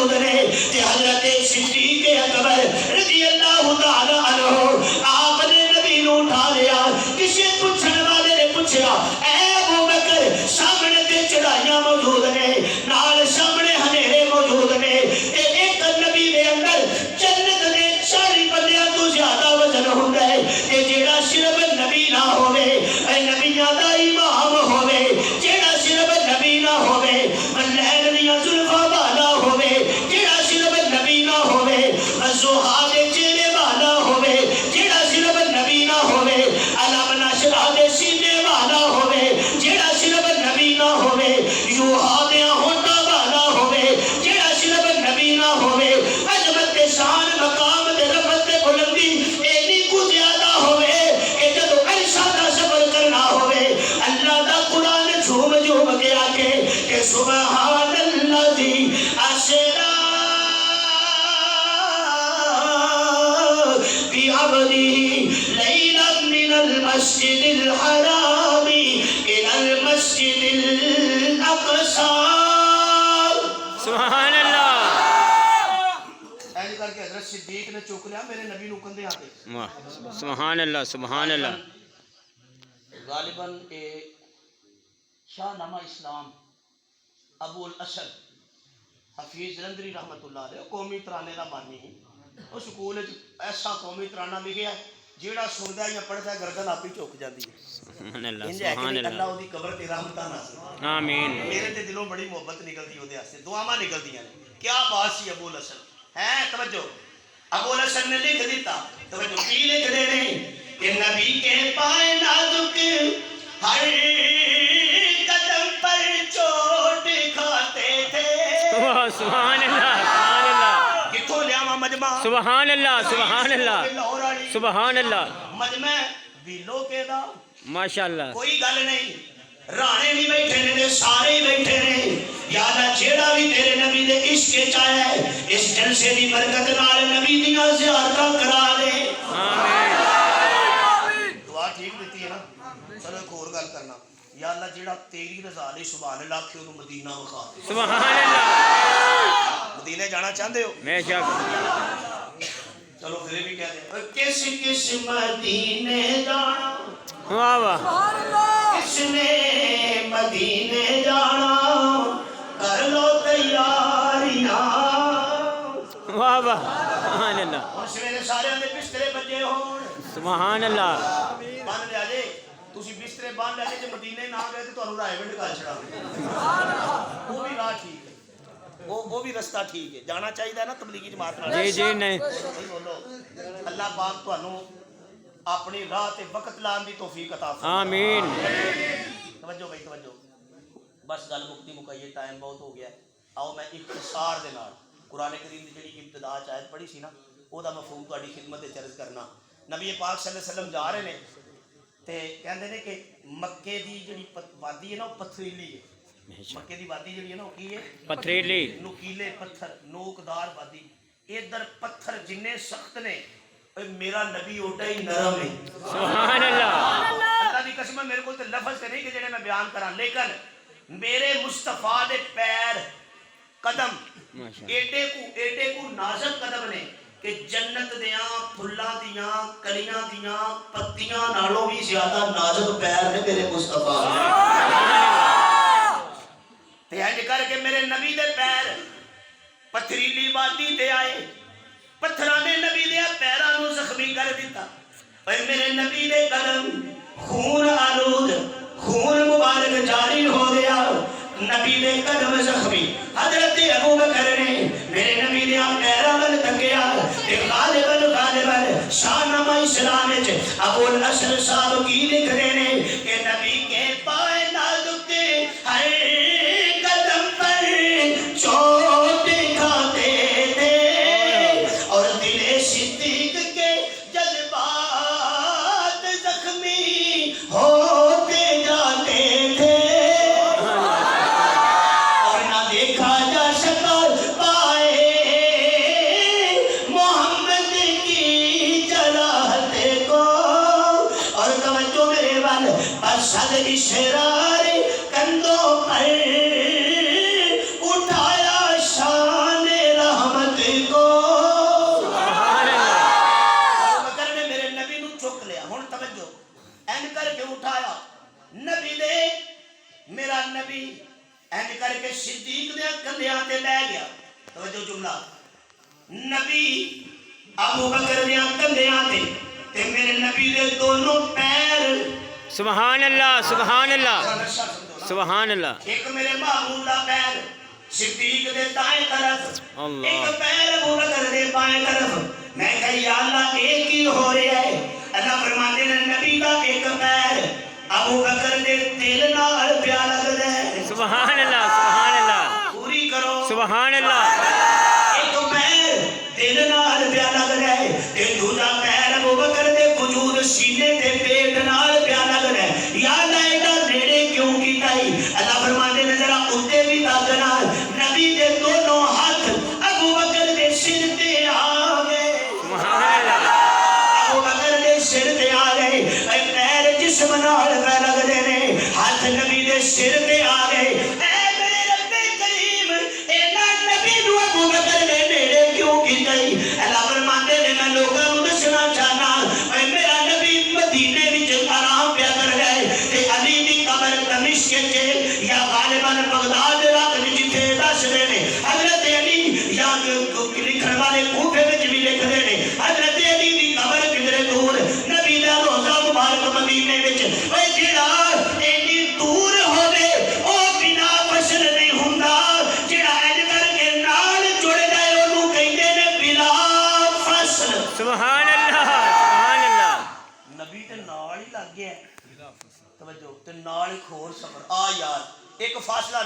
موجود نے کہ حضرت صدیق اکبر رضی اللہ تعالی عنہ آپ نے نبی نو اٹھا لیا. کسی پوچھنے والے نے پوچھا اے ابو بکر سامنے تے چڑھائیاں موجود نے نال سامنے ہنیرے موجود نے تے ایک نبی دے اندر جنت دے 40 بندیاں تو زیادہ وزن ہوندا ہے تے جیڑا صرف نبی نہ ہوے اے نبیاں دا امام ہوے جیڑا صرف نبی نہ ہوے لیل دیاں زلفاں والا ہوے جیڑا صرف نبی نہ ہوے زوہا دے چہرے والا ہوے جیڑا صرف نبی نہ ہوے علم نشرہ دے سینے والا ہوے جیڑا صرف نبی نہ ہوے یوہا دے ہونٹاں والا ہوے جیڑا صرف نبی نہ ہوے عظمت شان مقام تے رفعت تے بلندی اینی کو زیادہ ہوے کہ جدو عرشاں دا سفر کرنا ہوے اللہ دا قرآن جھوم جھوم کے آکے کہ سبحان الذی اسری بعبده ليلا من المسجد الحرام إلى المسجد الأقصى. سبحان اللہ. ایسے کر کے حضرت صدیق نے چوک لیا میرے نبی نو کندھے آتے. سبحان اللہ سبحان اللہ. غالباً شاہ نامہ اسلام ابو الاسد حفیظ جلندری رحمت اللہ علیہ قومی ترانے کا مانی ہی اس سکول ایسا قومی ترانہ لکھیا ہے جیڑا سندا یا پڑھدا گردن آپ ہی جھک جاندی ہے. سبحان اللہ سبحان اللہ. اللہ دی قبر تے رحمتاں نازل آمین. میرے تے دلوں بڑی محبت نکلدی اودے واسطے دعاواں نکلدیاں نے. کیا بات سی ابو الاسد ہے. توجہ ابو الاسد نے لکھ دیتا. توجہ کی لکھ دے نے کہ نبی کے پائے نازک ہر قدم پر چوٹ کھاتے تھے. سبحان اللہ سبحان اللہ. کتھوں لیاواں مجمع سبحان اللہ سبحان اللہ سبحان اللہ. مجمع ویلو کے دا ماشاء اللہ. کوئی گل نہیں رانے نہیں بیٹھے نے سارے ہی بیٹھے نے. یادا جیڑا بھی تیرے نبی دے عشق وچ آیا ہے اس جلسے دی برکت نال نبی دیاں زیارتاں کرا دے. آمین. دعا ٹھیک دیتی ہے نا. چلو ایک اور گل کرنا. یا اللہ جیڑا تیری رضا لے سبحان اللہ کہ اونوں مدینہ وکھا دے. سبحان اللہ. مدینے جانا چاہتے ہو؟ بے شک. چلو پھر بھی کہہ دیں کس کس مدینے جانا واہ واہ. کس نے مدینے جانا کر لو تیاریاں. واہ واہ. سبحان اللہ. اور سویرے سارے دے بسترے بجے ہون. سبحان اللہ. بن لیا جے تسی بسترے بن لیا جے مدینے نہ گئے تے تانوں رائے ونڈ کر چھڑا. وہ بھی راہ ٹھیک ہے وہ بھی رستہ ٹھیک ہے. جانا چاہیے نا تبلیغی جماعت نال. جی جی نہیں. بولو اللہ پاک تانوں اپنی راہ تے وقت لان دی توفیق عطا فرمائے. آمین. توجہ بھائی توجہ. بس گل مکتی مکائیے ٹائم بہت ہو گیا ہے. آؤ میں اختصار دے نال قرآن کریم دی جڑی ابتدا آیت پڑھی سی نا او دا مفہوم تہاڈی خدمت وچ عرض کرنا. نبی پاک صلی اللہ علیہ وسلم جا رہے نے تے کہندے نے کہ مکے دی جڑی وادی ہے نا وہ پتھریلی ہے. مکے دی وادی جڑی ہے نا وہ کی ہے پتھریلی. نوکیلے پتھر نوکدار وادی. ادھر پتھر جننے سخت نے میرا نبی اوڈا ہی نرم ہے. سبحان اللہ. اللہ دی قسم میرے کو تے لفظ تے نہیں کہ جڑے میں بیان کراں لیکن میرے مصطفیٰ دے پیر قدم ایڈے کو نازک قدم نے کہ جنت دیاں پھلاں دیاں کلیاں دیاں پتیاں نالوں بھی زیادہ نازک پیر نے میرے مصطفیٰ تے اج کر کے میرے نبی دے پیر پتھریلی وادی تے آئے. پتھراں نے نبی دے پیراں نوں زخمی کر دیتا. اے میرے نبی دے قدم خون آلود خون مبارک جاری ہو گیا. نبی دے قدم زخمی. حضرت ابو بکر نے میرے نبی دے پیراں ول تکیا تے غالباً شاہنامہ اسلام وچ ابو الاسد صاحب کی لکھ رہے نے کہ نبی کے پائے نازک ہر قدم پر چوٹ کھاتے تھے اور دل صدیق کے جذبات زخمی ہوتے جاتے تھے اور نہ دیکھا جا سکا پائے محمد کی جراحت کو. اور توجہ میرے توجہ جملہ نبی ابو بکر دے کندھیاں تے میرے نبی دے دونوں پیر سبحان اللہ سبحان اللہ سبحان اللہ ایک میرے محبوب دا پیر صدیق دے دائیں طرف اللہ ایک پیر ابو بکر دے بائیں طرف میں کہا یا اللہ ایک ہی ہو رہا ہے اللہ فرماتے ہیں نبی دا ایک پیر ابو بکر دے دل نال پیا لگدا ہے سبحان اللہ سبحان اللہ پوری کرو سبحان اللہ ایک پیر دل نال پیا لگدا ہے تے دوجا پیر ابو بکر دے وجود سینے تے پیٹ نال پیا لگدا ہے یا اللہ ایڈا نیڑے کیوں کیتا ہے اللہ فرماتے ہیں ذرا اوتے بھی دگ نال نبی دے دونوں ہاتھ ابو بکر دے سر تے آ گئے سبحان اللہ ابو بکر دے سر تے آ گئے اے پیر جسم نال پہ لگدے نے ہاتھ نبی دے سر تے آ گئے اے میرے رب کریم اینا نبی نو ابو بکر دے نیڑے کیوں کیتا ہے اللہ فرماتے نے میں لوکاں نوں دسنا چاہنا اے میرا نبی مدینے وچ آرام پیا کر گئے تے علی دی قبر دمشق وچ یا غالباً بغداد رات جتھے دس دے نے حضرت علی یا لکھن والے کوفے وچ بھی لکھ دے نے حضرت علی دی قبر کدھر دور نبی دا روضہ مبارک مدینے وچ اوے جڑا ایڈی دور ہوے او بنا فصل نہیں ہوندا جڑا اج کر کے نال جڑ جائے اونوں کہندے نے بلا فصل سبحان اللہ سبحان اللہ نبی تے نال ہی لگ گیا توجہ تے نال ایک ہور سفر آ یار ایک فاصلہ